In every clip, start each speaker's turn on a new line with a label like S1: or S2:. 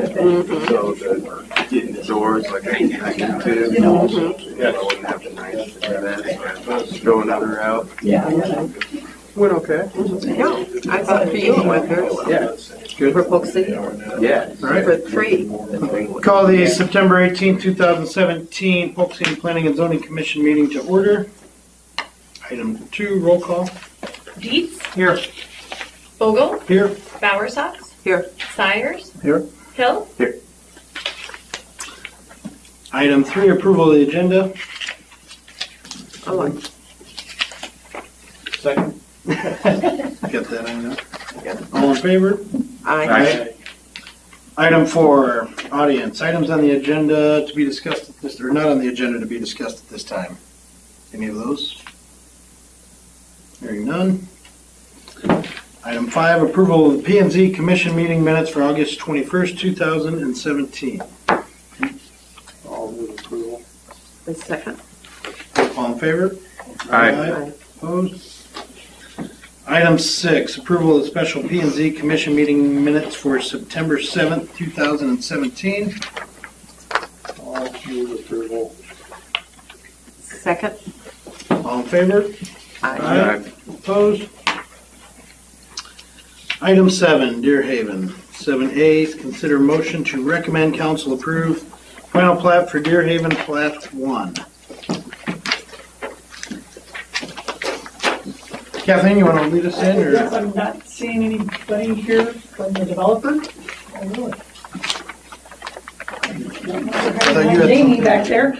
S1: So the getting the doors like I used to, I wouldn't have the knife to do that. So I'd go another route.
S2: Yeah.
S3: Went okay.
S4: Yeah, I thought for you it went very well.
S3: Yeah. Good.
S4: For Polk City.
S1: Yeah.
S3: All right.
S4: For three.
S3: Call the September 18, 2017 Polk City Planning and Zoning Commission meeting to order. Item 2, roll call.
S5: Dietz,
S3: Here.
S5: Vogel,
S3: Here.
S5: Bowersox,
S4: Here.
S5: Sires,
S3: Here.
S5: Hill,
S3: Item 3, approval of the agenda.
S4: I like.
S3: Second. Get that, I know. All in favor?
S4: Aye.
S3: Item 4, audience. Items on the agenda to be discussed at this, or not on the agenda to be discussed at this time. Any of those? Hearing none. Item 5, approval of the P&Z Commission meeting minutes for August 21st, 2017. All move approval.
S4: The second.
S3: All in favor?
S4: Aye.
S3: Opposed? Item 6, approval of the special P&Z Commission meeting minutes for September 7th, 2017. All move approval.
S4: Second.
S3: All in favor?
S4: Aye.
S3: Opposed? Item 7, Deer Haven. 7A, consider motion to recommend council approve final plat for Deer Haven Plat 1. Kathleen, you want to lead us in? Or?
S2: Yes, I'm not seeing anybody here from the developer. Oh, really?
S3: thought you had
S2: Jamie
S3: something.
S2: back there.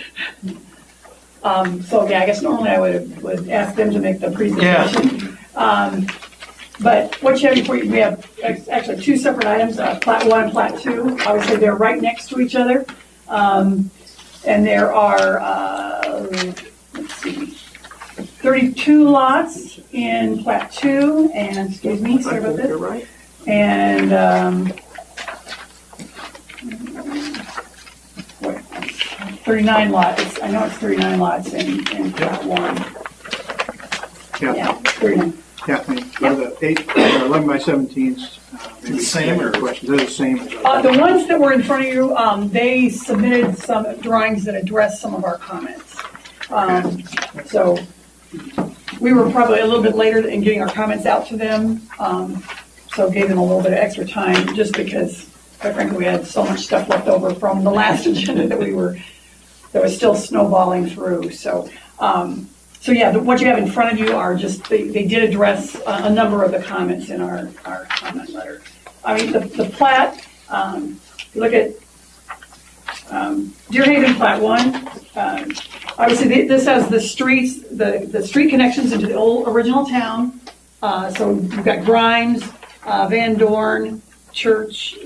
S2: So yeah, I guess normally I would ask them to make the presentation. But what you have before you, we have actually 2 separate items, Plat 1 and Plat 2. Obviously, they're right next to each other. And there are, let's see, 32 lots in Plat 2, and, excuse me, sorry about this.
S4: You're right.
S2: And, 39 lots, I know it's 39 lots in Plat 1. Yeah, 39.
S6: Kathleen, are the 11 by 17s, maybe
S3: The same or-
S6: questions, they're the same?
S2: The ones that were in front of you, they submitted some drawings that addressed some of our comments. So we were probably a little bit later in getting our comments out to them, so gave them a little bit of extra time, just because, quite frankly, we had so much stuff left over from the last agenda that was still snowballing through. So yeah, what you have in front of you are just, they did address a number of the comments in our comment letter. I mean, the plat, if you look at Deer Haven Plat 1, obviously this has the streets, the street connections into the old original town. So you've got Grimes, Van Dorn, Church,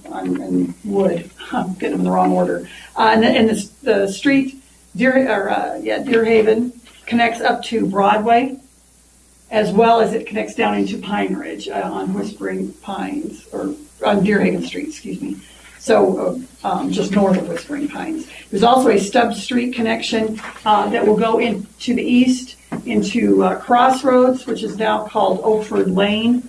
S2: and Wood. I'm getting them in the wrong order. And the street, Deer Haven, connects up to Broadway, as well as it connects down into Pine Ridge on Whispering Pines, or on Deer Haven Street, excuse me. So just north of Whispering Pines. There's also a stub street connection that will go into the east into Crossroads, which is now called Oakford Lane,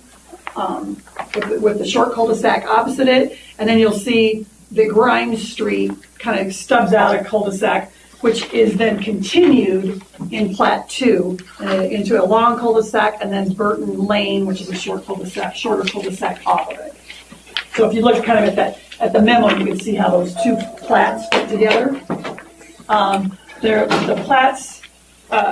S2: with the short cul-de-sac opposite it. And then you'll see the Grimes Street kind of stubs out a cul-de-sac, which is then continued in Plat 2 into a long cul-de-sac, and then Burton Lane, which is a shorter cul-de-sac off of it. So if you look kind of at the memo, you can see how those 2 plats fit together. The plats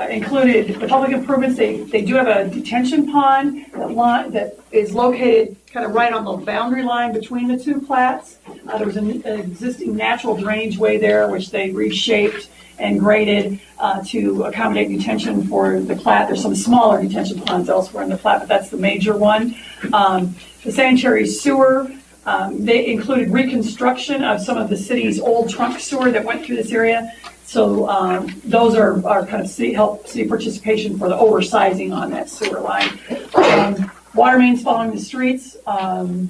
S2: included the public improvements. They do have a detention pond that is located kind of right on the boundary line between the 2 plats. There was an existing natural drainage way there, which they reshaped and graded to accommodate detention for the plat. There's some smaller detention ponds elsewhere in the plat, but that's the major one. The sanitary sewer, they included reconstruction of some of the city's old trunk sewer that went through this area. So those are kind of help city participation for the oversizing on that sewer line. Water mains following the streets, and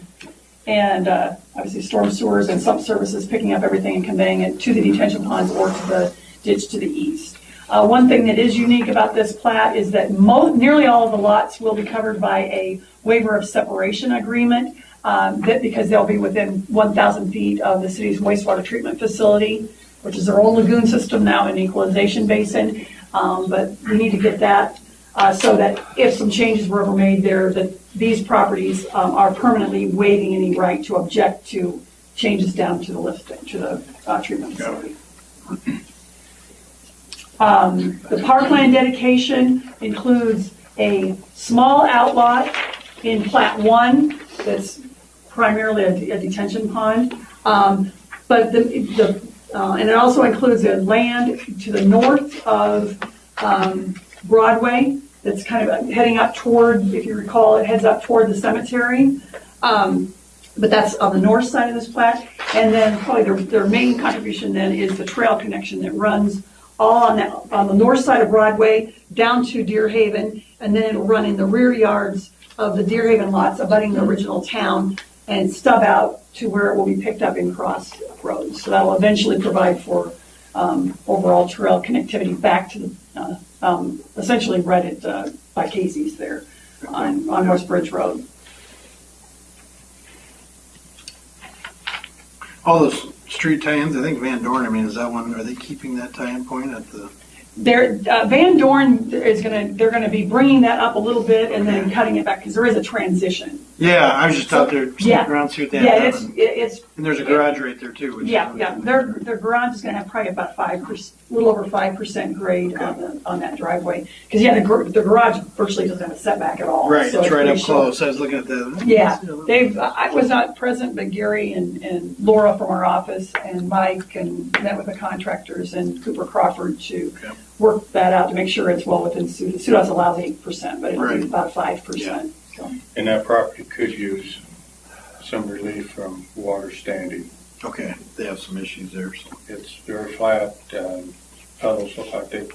S2: obviously storm sewers and sump services picking up everything and conveying it to the detention ponds or to the ditch to the east. One thing that is unique about this plat is that nearly all of the lots will be covered by a waiver of separation agreement. because they'll be within 1,000 feet of the city's wastewater treatment facility, which is their old lagoon system now in equalization basin. But we need to get that so that if some changes were ever made there, that these properties are permanently waiving any right to object to changes down to the treatment facility. The parkland dedication includes a small outlot in Plat 1 that's primarily a detention pond, but and it also includes a land to the north of Broadway that's kind of heading up toward, if you recall, it heads up toward the cemetery. But that's on the north side of this plat. And then probably their main contribution then is the trail connection that runs all on the north side of Broadway down to Deer Haven, and then it'll run in the rear yards of the Deer Haven lots abutting the original town and stub out to where it will be picked up in cross roads. So that will eventually provide for overall trail connectivity back to the, essentially right at by Casey's there on North Bridge Road.
S3: All those street tie-ins, I think Van Dorn, I mean, is that one, are they keeping that tie-in point at the?
S2: Van Dorn they're gonna be bringing that up a little bit and then cutting it back because there is a transition.
S3: Yeah, I was just out there sneaking around, see what they
S2: Yeah,
S3: have done.
S2: it's.
S3: And there's a garage right there too. Which
S2: Yeah. Their garage is gonna have probably about 5%, a little over 5% grade on that driveway. Because the garage virtually doesn't have a setback at all.
S3: Right,
S2: so
S3: it's right up
S2: pretty short.
S3: close. I was looking at that.
S2: Yeah, I was not present, but Gary and Laura from our office and Mike met with the contractors and Cooper Crawford to work that out to make sure it's well within SUDA. SUDA allows 8%, but it'll be about 5%. So.
S7: And that property could use some relief from water standing.
S3: Okay, they have some issues there. So.
S7: It's very flat, puddles look like they,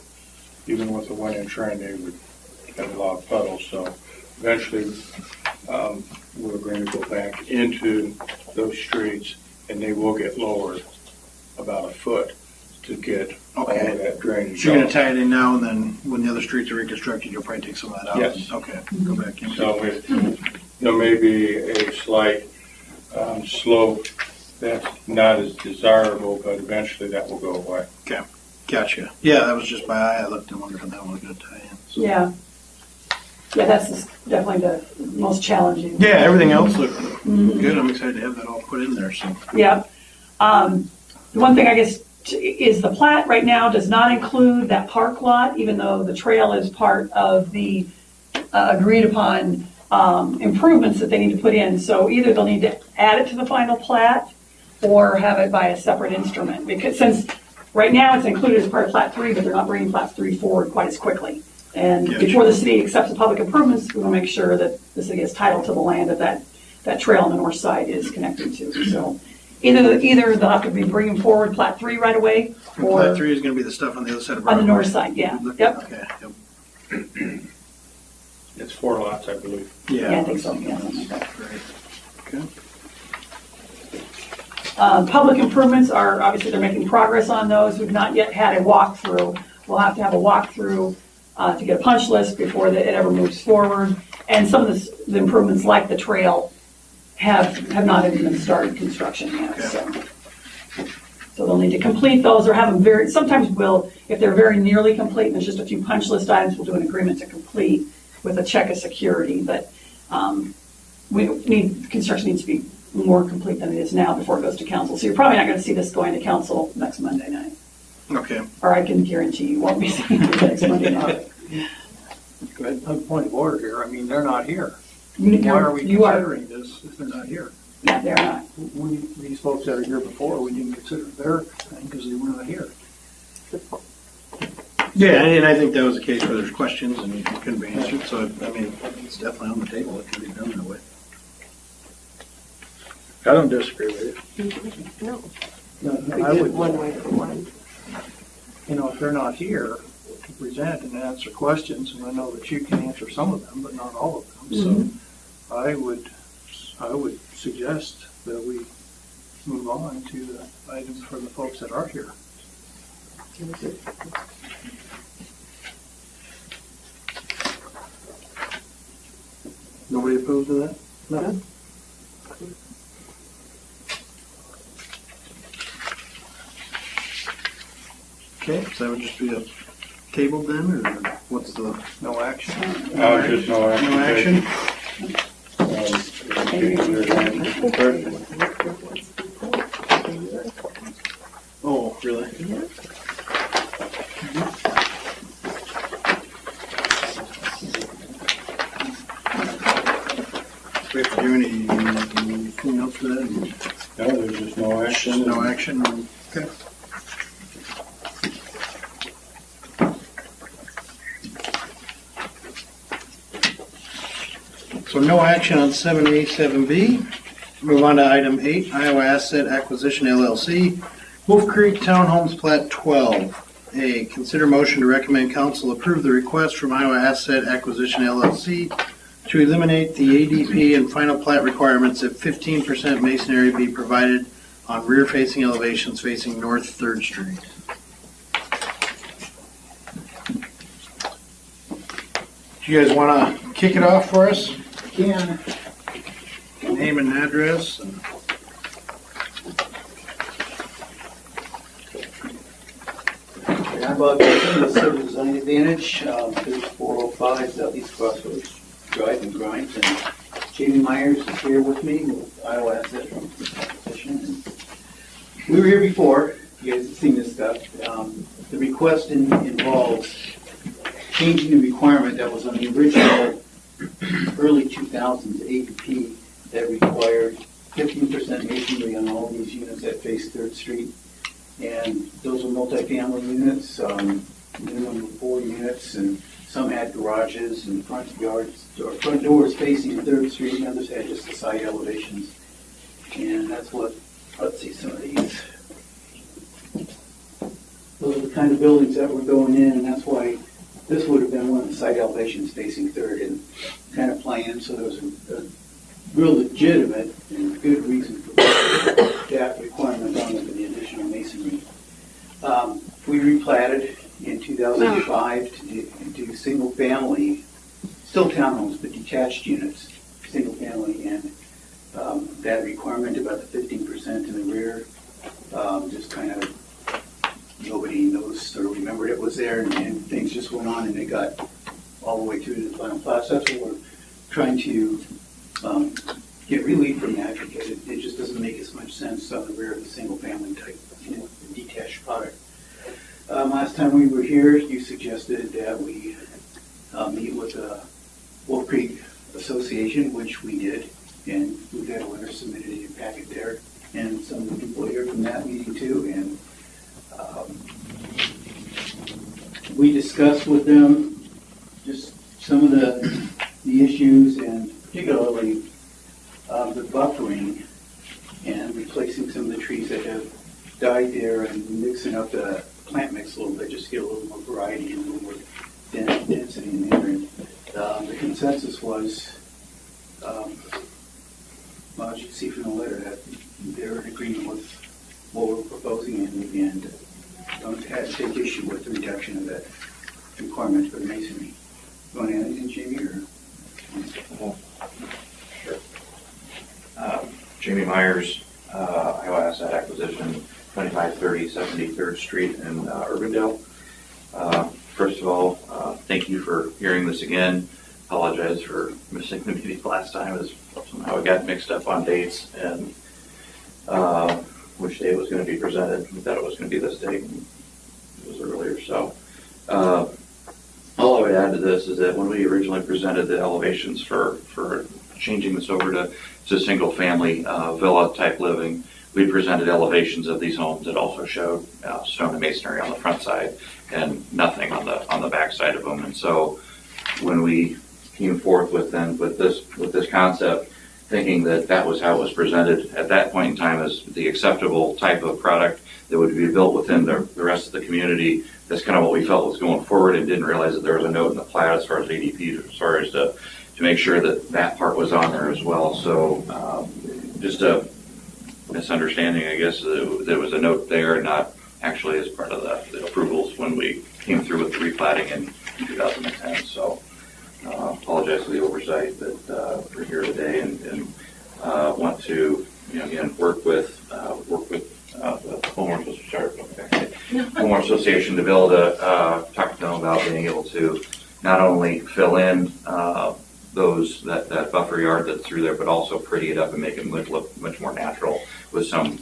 S7: even with the wind trend, they would have a lot of puddles. So eventually, we're going to go back into those streets and they will get lowered about a foot to get all of that drainage.
S3: So you're going to tie it in now, and then when the other streets are reconstructed, you'll probably take some of that out.
S7: Yes.
S3: Okay, go back in.
S7: So there may be a slight slope that's not as desirable, but eventually that will go away.
S3: Okay, gotcha. Yeah, that was just my eye. I looked and wondered if that one was going to tie in. So.
S2: Yeah, that's definitely the most challenging.
S3: Yeah, everything else looked good. I'm excited to have that all put in there. So.
S2: Yeah. The one thing I guess is the plat right now does not include that park lot, even though the trail is part of the agreed upon improvements that they need to put in. So either they'll need to add it to the final plat or have it by a separate instrument. Because since right now it's included as part of Plat 3, but they're not bringing Plat 3 forward quite as quickly. And before the city accepts the public improvements, we will make sure that the city has title to the land that trail on the north side is connected to. So either they'll have to be bringing forward Plat 3 right away, or
S3: Plat 3 is going to be the stuff on the other side of
S2: on
S3: Broadway.
S2: the north side. Yeah. Yep.
S3: Okay. Yep.
S7: It's 4 lots, I believe.
S2: Yeah, I think so. Yeah, something like that.
S3: Great. Okay.
S2: Public improvements are, obviously, they're making progress on those. We've not yet had a walkthrough. We'll have to have a walkthrough to get a punch list before it ever moves forward. And some of the improvements, like the trail, have not even been started construction yet. So they'll need to complete those or have them sometimes if they're very nearly complete and there's just a few punch list items, we'll do an agreement to complete with a check of security. But construction needs to be more complete than it is now before it goes to council. So you're probably not going to see this going to council next Monday night.
S3: Okay.
S2: Or I can guarantee you won't be seeing it next Monday night.
S6: Point of order here, I mean, they're not here.
S2: You
S6: Why are we
S2: you are,
S6: considering this if they're not here?
S2: yeah, they're not.
S6: These folks that are here before, we didn't consider their thing because they were not here.
S3: Yeah, and I think that was the case where there's questions and it couldn't be answered. So, I mean, it's definitely on the table. It can be done that way.
S6: I don't disagree with you.
S4: No,
S6: I
S4: we
S6: would,
S4: did one way for one.
S6: if they're not here to present and answer questions, and I know that you can answer some of them, but not all of them. So I would suggest that we move on to the items for the folks that are here.
S3: Nobody opposed to that?
S4: No.
S3: Okay, so that would just be a table then, or what's the?
S6: No action?
S7: Just no action.
S3: No action? Oh, really? Do we have to do anything else for that?
S7: No, there's just no action.
S3: No action? Okay. So no action on 7A, 7B. Move on to item 8, Iowa Asset Acquisition LLC, Wolf Creek Townhomes Plat 12. Consider motion to recommend council approve the request from Iowa Asset Acquisition LLC to eliminate the ADP and final plat requirements if 15% masonry be provided on rear-facing elevations facing North 3rd Street. Do you guys want to kick it off for us?
S8: Can.
S3: Name and address. And
S8: I'm about the Civil Design Advantage, page 405 Southeast Crossroads Drive in Grimes, and Jamie Myers is here with me with Iowa Asset Acquisition. We were here before, you guys have seen this stuff. The request involves changing the requirement that was on the original early 2000s ADP that required 15% masonry on all these units that face 3rd Street. And those are multifamily units, minimum of 4 units, and some had garages and front yards, or front doors facing 3rd Street, and others had just the side elevations. And that's what, let's see some of these. Those are the kind of buildings that were going in, and that's why this would have been one of the side elevations facing 3rd and kind of planned, so there was a real legitimate and good reason for that requirement on the additional masonry. We replatted in 2005 to do single family, still townhomes, but detached units, single family, and that requirement about the 15% in the rear, just kind of nobody noticed or remembered it was there, and things just went on and it got all the way through to the final plat. That's what we're trying to get relief from that, because it just doesn't make as much sense on the rear of the single family type, detached product. Last time we were here, you suggested that we meet with the Wolf Creek Association, which we did, and we've got a letter submitted in your packet there, and some of the people here from that meeting too, and we discussed with them just some of the issues, and particularly the buffering and replacing some of the trees that have died there, and mixing up the plant mix a little bit just to get a little more variety and a little more density in there. And the consensus was, well, as you can see from the letter, that they're in agreement with what we're proposing, and don't have to take issue with the reduction of that requirement for the masonry. You want to add anything, Jamie, or?
S9: Jamie Myers, Iowa Asset Acquisition, 2530 73rd Street in Urbandale. First of all, thank you for hearing this again. Apologize for missing the meeting last time, as somehow it got mixed up on dates and which day it was going to be presented. We thought it was going to be this date, and it was earlier. So all I would add to this is that when we originally presented the elevations for changing this over to single family villa type living, we presented elevations of these homes that also showed stone and masonry on the front side and nothing on the back side of them. And so when we came forth with this concept, thinking that was how it was presented at that point in time as the acceptable type of product that would be built within the rest of the community, that's kind of what we felt was going forward, and didn't realize that there was a note in the plat as far as ADP, as far as to make sure that part was on there as well. So just a misunderstanding, I guess. There was a note there, not actually as part of the approvals when we came through with the replatting in 2010. So apologize for the oversight, but we're here today, and want to, again, work with the homeowner association to be able to talk to them about being able to not only fill in that buffer yard that's through there, but also pretty it up and make it look much more natural with some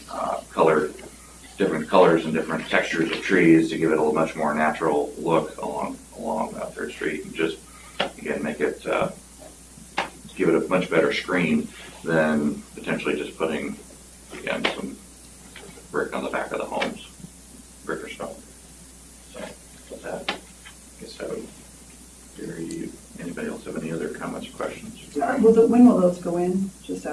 S9: different colors and different textures of trees to give it a much more natural look along Third Street, and just again make it give it a much better screen than potentially just putting again some brick on the back of the homes, brick or stone. So with that, I guess I would. Anybody else have any other comments or questions?
S2: When will those go in? Just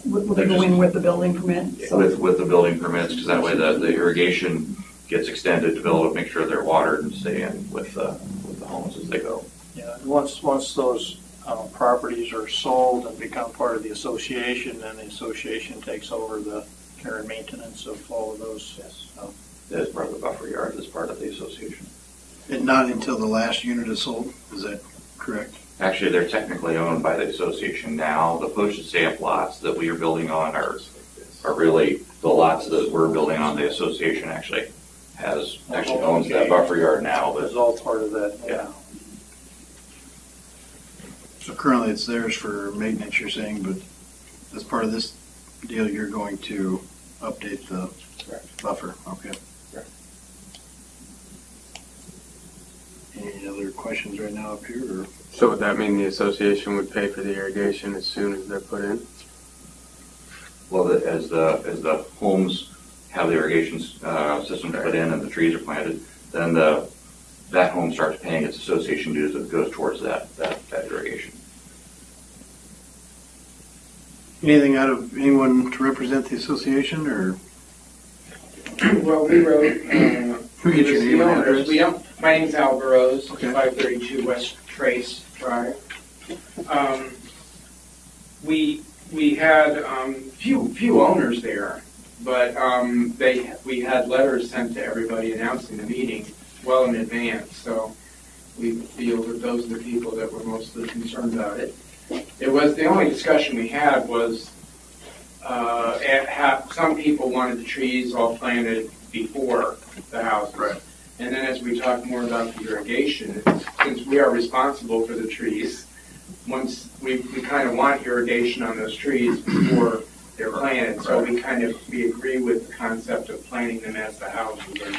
S2: will they go in with the building permit? So-
S9: With the building permits, because that way the irrigation gets extended to be able to make sure they're watered and stay in with the homes as they go.
S6: Yeah, once those properties are sold and become part of the association, then the association takes over the care and maintenance of all of those.
S9: Yes. As part of the buffer yard, as part of the association.
S3: And not until the last unit is sold, is that correct?
S9: Actually, they're technically owned by the association now. The postage stamp lots that we are building on are really the lots that we're building on. The association actually owns that buffer yard now. But
S6: It's all part of that.
S9: Yeah.
S3: So currently it's theirs for maintenance, you're saying, but as part of this deal, you're going to update the buffer, okay?
S9: Correct.
S3: Any other questions right now up here, or?
S1: So would that mean the association would pay for the irrigation as soon as they're put in?
S9: Well, as the homes have the irrigation systems put in and the trees are planted, then that home starts paying its association dues that goes towards that irrigation.
S3: Anything out of anyone to represent the association, or?
S10: Well, we wrote,
S3: Who gets your name and address?
S10: My name's Al Burrows,
S3: Okay.
S10: 532 West Trace Drive. We had few owners there, but we had letters sent to everybody announcing the meeting well in advance, so we feel that those are the people that were mostly concerned about it. The only discussion we had was some people wanted the trees all planted before the houses.
S3: Right.
S10: And then as we talk more about the irrigation, since we are responsible for the trees, once we kind of want irrigation on those trees before they're planted, so we agree with the concept of planting them as the houses are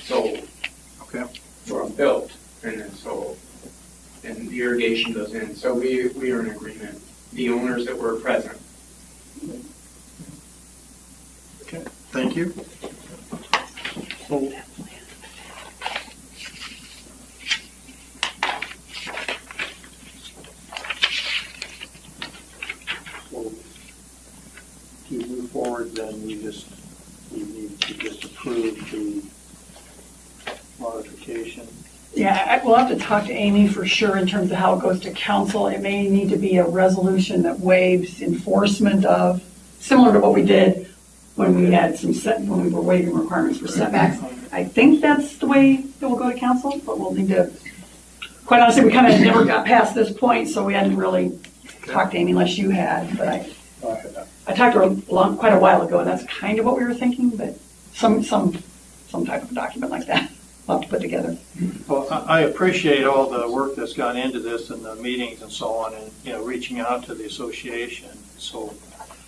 S10: sold.
S3: Okay.
S10: Or built and then sold. And the irrigation goes in. So we are in agreement, the owners that were present.
S3: Okay, thank you.
S6: So to move forward, then we need to just approve the modification.
S2: Yeah, we'll have to talk to Amy for sure in terms of how it goes to council. It may need to be a resolution that waives enforcement of, similar to what we did when we had when we were waiving requirements for setbacks. I think that's the way it will go to council, but we'll need to, quite honestly, we kind of never got past this point, so we hadn't really talked to Amy unless you had, but I talked to her quite a while ago, and that's kind of what we were thinking, but some type of document like that we'll have to put together.
S6: Well, I appreciate all the work that's gone into this and the meetings and so on, and reaching out to the association. So,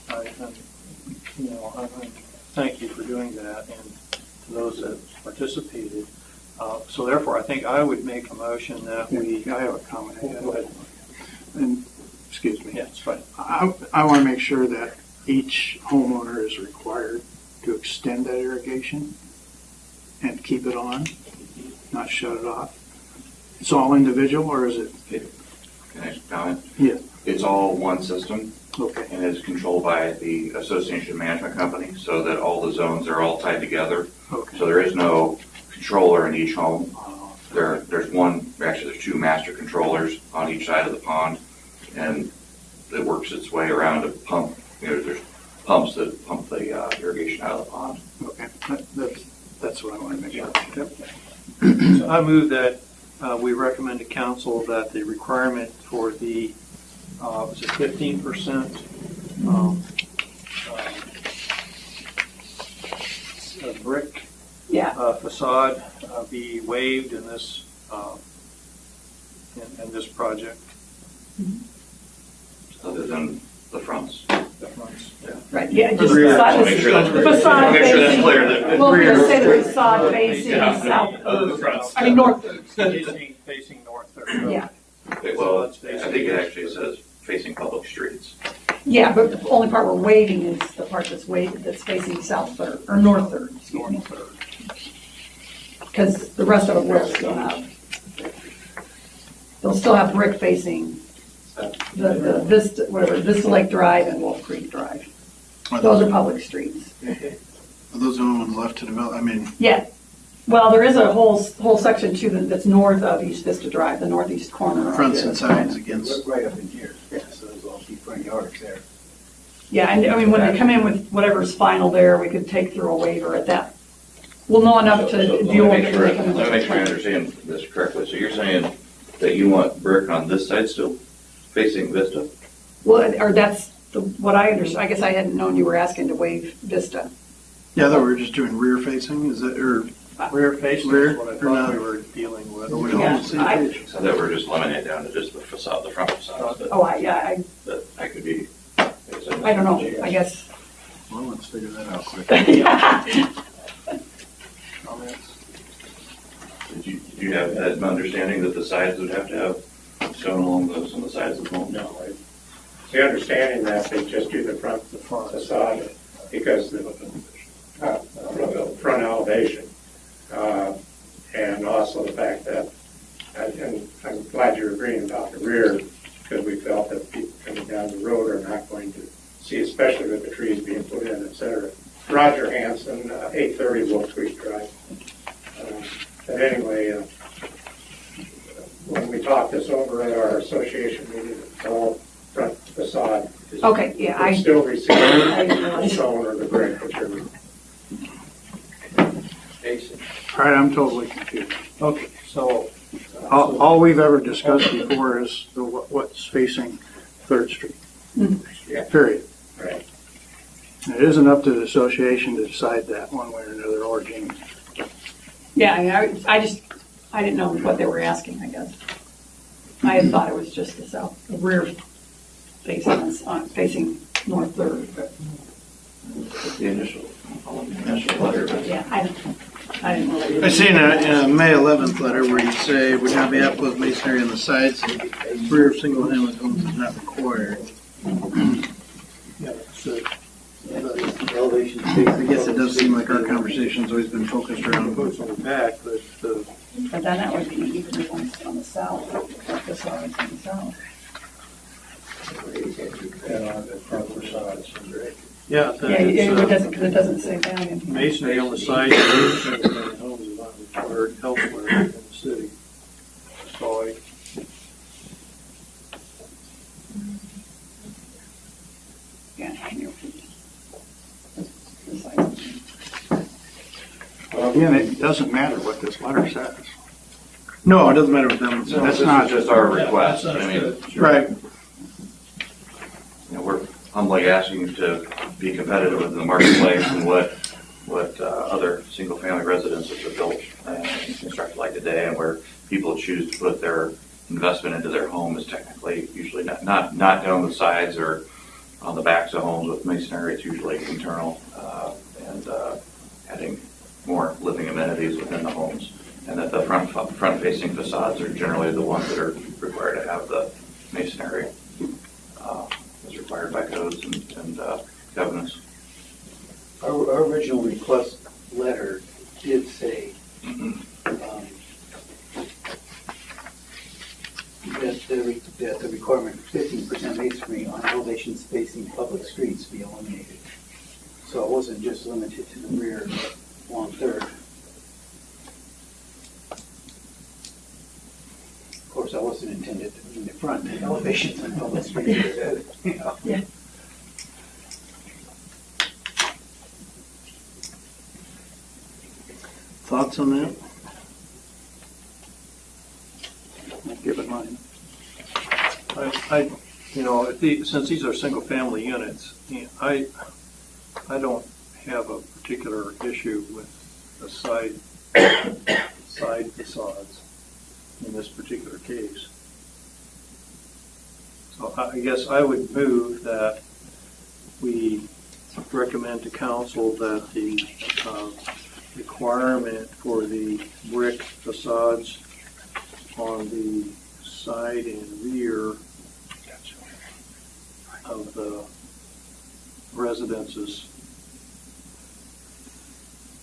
S6: I thank you for doing that, and to those that participated. So therefore, I think I would make a motion that
S8: I have a comment.
S6: Go ahead.
S8: And, excuse me.
S6: Yeah, it's fine.
S8: I want to make sure that each homeowner is required to extend that irrigation and keep it on, not shut it off. It's all individual, or is it?
S9: Can I comment?
S8: Yeah.
S9: It's all one system
S8: Okay.
S9: and is controlled by the association management company, so that all the zones are all tied together.
S8: Okay.
S9: So there is no controller in each home. There's two master controllers on each side of the pond, and it works its way around to pump. There's pumps that pump the irrigation out of the pond.
S8: Okay. That's what I want to make sure. Yep.
S6: So I move that we recommend to council that the requirement for the, was it 15% A brick
S2: Yeah,
S6: facade be waived in this, in this project.
S9: Other than the fronts.
S6: The fronts.
S2: right, yeah, just
S3: rear.
S2: the
S9: I'll make sure
S2: facade,
S9: that's,
S2: the facade
S9: make sure that's
S2: facing,
S9: clear. That
S2: well, we're gonna say the facade facing
S9: Yeah.
S2: south,
S9: Other than fronts.
S2: I mean, north.
S6: Facing north there.
S2: Yeah,
S9: Well, I think it actually says facing public streets.
S2: yeah, but the only part we're waiving is the part that's facing south third, or north third, excuse me. Because the rest of it will still have, they'll still have brick facing the Vista, whatever, Vista Lake Drive and Wolf Creek Drive. Those are public streets.
S3: Are those the only ones left to develop? I mean,
S2: Yeah, well, there is a whole section too that's north of East Vista Drive, the northeast corner. of
S3: fronts
S2: it.
S3: and sides against,
S8: Right up in here, so there's all be front yards there.
S2: Yeah, and I mean, when they come in with whatever's final there, we could take through a waiver at that. We'll know enough to
S9: Let me
S2: deal with
S9: make
S2: it.
S9: sure, let me make sure I understand this correctly. So you're saying that you want brick on this side still, facing Vista?
S2: Well, or that's what I understand. I guess I hadn't known you were asking to waive Vista.
S3: yeah, I thought we were just doing rear facing, is that, or,
S6: Rear facing
S3: Rear
S6: is what I
S3: or
S6: thought
S3: not?
S6: we were dealing with.
S3: are we all on the same
S2: I-
S3: page?
S9: So that we're just limiting it down to just the facade, the front facade, but
S2: Oh, I
S9: that could be.
S2: don't know, I guess.
S3: Well, let's figure that out quick.
S6: Comments?
S9: Did you have that understanding that the sides would have to have stone along those on the sides of the home?
S11: No, it's the understanding that they just do the front facade because the front elevation. And also the fact that, and I'm glad you're agreeing about the rear, because we felt that people coming down the road are not going to see, especially with the trees being put in, et cetera. Roger Hanson, 830 Wolf Creek Drive. But anyway, when we talked this over at our association meeting, it's all front facade.
S2: Okay, yeah,
S11: It's
S2: I
S11: still receiving
S2: didn't
S11: the
S2: realize.
S11: stone or the brick, whichever.
S6: All right, I'm totally confused. Okay, so all we've ever discussed before is what's facing Third Street.
S11: Yeah.
S6: Period.
S11: Right.
S6: It isn't up to the association to decide that one way or another, or Jamie.
S2: Yeah, I didn't know what they were asking, I guess. I had thought it was just the rear facing north third, but
S9: The initial letter, but
S2: yeah, I didn't really.
S3: I see in a May 11th letter where you say, would not be applicable with masonry on the sides, rear of single-family homes is not required.
S6: Yeah, so
S8: Elevation
S3: I guess it does seem like our conversation's always been focused around,
S6: goes on the back, but
S2: But then that would be even on the south, this one is on the south.
S7: And on the front facades.
S6: yeah,
S2: Yeah, it doesn't, because it doesn't say that in here.
S6: masonry on the side of single-family homes is not required elsewhere in the city. So I,
S2: Yeah, here. This side.
S6: well, again, it doesn't matter what this letter says.
S3: no, it doesn't matter what them,
S6: That's
S9: this
S6: not
S9: is just our request. I mean,
S3: right,
S9: you know, we're humbly asking you to be competitive in the marketplace and what other single-family residences are built and constructed like today, and where people choose to put their investment into their home is technically usually not down the sides or on the backs of homes with masonry. It's usually internal and adding more living amenities within the homes, and that the front-facing facades are generally the ones that are required to have the masonry as required by codes and covenants.
S8: Our original request letter did say that the requirement of 15% masonry on elevations facing public streets be eliminated. So it wasn't just limited to the rear, but 1/3. Of course, that wasn't intended to be in the front elevations on public streets, you know.
S2: Yeah.
S3: thoughts on that?
S6: I'll give it mine. I you know, since these are single-family units, you know, I don't have a particular issue with the side facades in this particular case. So I guess I would move that we recommend to council that the requirement for the brick facades on the side and rear of the residences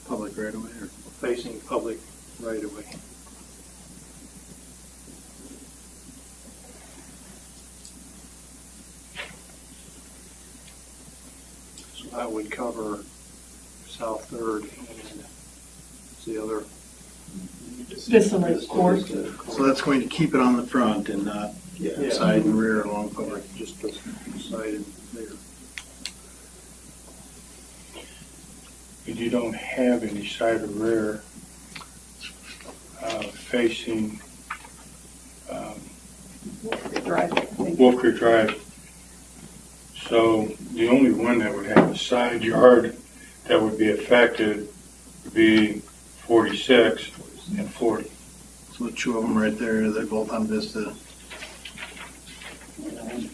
S3: Public right away or?
S6: facing public right of way. So that would cover South Third and the other.
S2: Distillate court.
S3: So that's going to keep it on the front and not
S6: Yeah.
S3: side and rear along public.
S6: Just the side and rear.
S7: But you don't have any side or rear facing Wolf Creek Drive. So the only one that would have a side yard that would be affected would be 46 and 40.
S3: So two of them right there, they're both on Vista.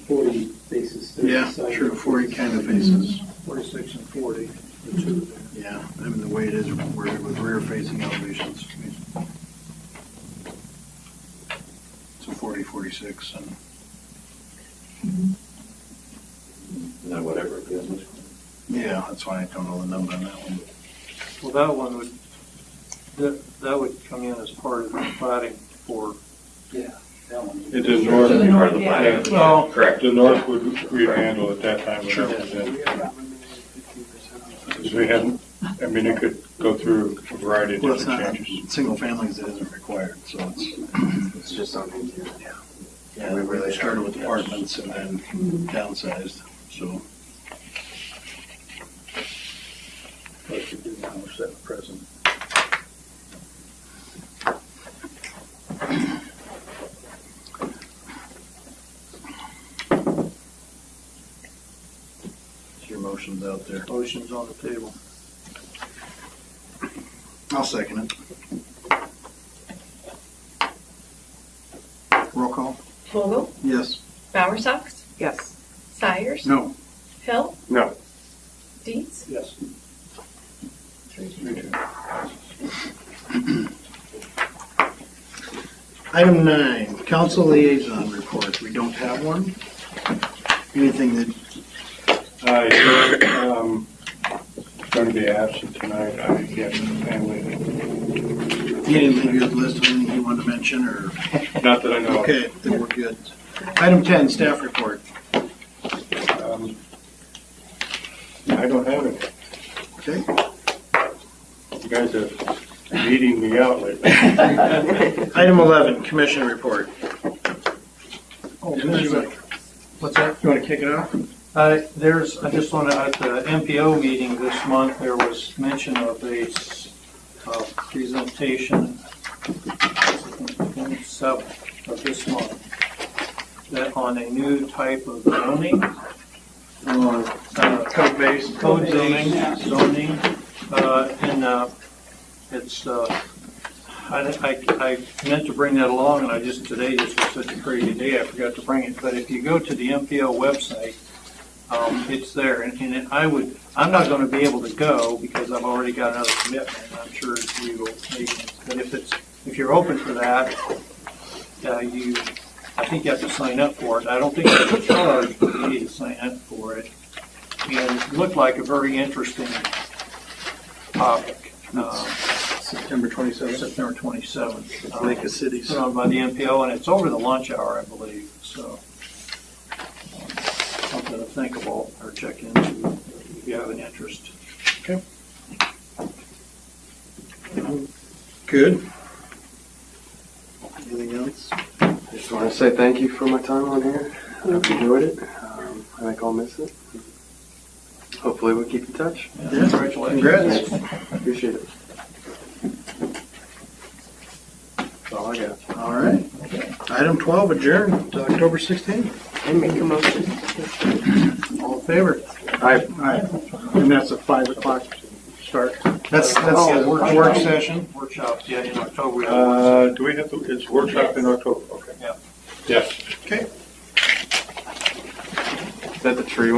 S8: 40 faces. 30
S3: Yeah,
S8: side.
S3: true, 40 kind of faces.
S6: 46 and 40, the two there.
S3: Yeah, I mean, the way it is worded with rear facing elevations. So 40, 46 and.
S9: No, whatever it is.
S3: Yeah, that's why I don't know the number on that one.
S6: Well, that one would, that would come in as part of the plating for,
S8: Yeah, that one.
S7: It is north.
S2: To the
S9: Part of the
S2: north,
S9: plan.
S2: yeah.
S6: well,
S9: Correct.
S7: The north would rehandle at that time when
S3: Sure.
S7: that was in. Because we hadn't, I mean, it could go through a variety of
S3: Well, it's
S7: different
S3: not,
S7: changes.
S3: single families, it isn't required, so
S1: It's just on the,
S3: yeah, we really started with apartments and then downsized, so.
S6: what you do now is set the present.
S3: Your motion's out there.
S6: Motion's on the table.
S3: I'll second it. Roll call?
S5: Vogel,
S3: Yes.
S5: Bowersox,
S4: Yes.
S5: Sires,
S3: No.
S5: Hill,
S1: no.
S5: Dietz.
S6: Yes.
S3: Item 9, council liaison report. We don't have one. Anything that,
S7: I'm going to be absent tonight. I get family.
S3: you didn't leave your list of anything you wanted to mention, or?
S7: Not that I know.
S3: Okay, then we're good. Item 10, staff report.
S7: I don't have it.
S3: Okay.
S7: You guys are beating me out lately.
S3: Item 11, commission report.
S6: Oh,
S3: What's that? You want to kick it off?
S6: I just want to, at the MPO meeting this month, there was mention of a presentation, 27th of this month, that on a new type of zoning,
S3: Code-based.
S6: code zoning, and it's, I meant to bring that along, and today just was such a crazy day, I forgot to bring it, but if you go to the MPO website, it's there, and I'm not gonna be able to go, because I've already got another commitment, and I'm sure you will make it, but if you're open for that, I think you have to sign up for it. I don't think there's a charge, but you need to sign up for it. And it looked like a very interesting topic.
S3: September 27th.
S6: September 27th.
S3: Lake of Cities.
S6: Put on by the MPO, and it's over the lunch hour, I believe, so. Something to think about or check into if you have an interest.
S3: Good. Anything else?
S1: I just want to say thank you for my time on here. I've enjoyed it. I think I'll miss it. Hopefully we'll keep in touch.
S6: Yeah,
S3: Yeah.
S6: Congratulations.
S3: Congrats.
S1: Appreciate it. That's all I got.
S3: All right. Item 12, adjourned to October 16th.
S4: I make a motion.
S3: All in favor?
S6: Aye. And that's a 5 o'clock start.
S3: That's the work session.
S6: Workshop, yeah, in October. we have a workshop.
S7: Do we have to, it's workshop in October? Okay.
S6: Yeah.
S7: Yes.
S3: Okay.
S1: Is that the tree one?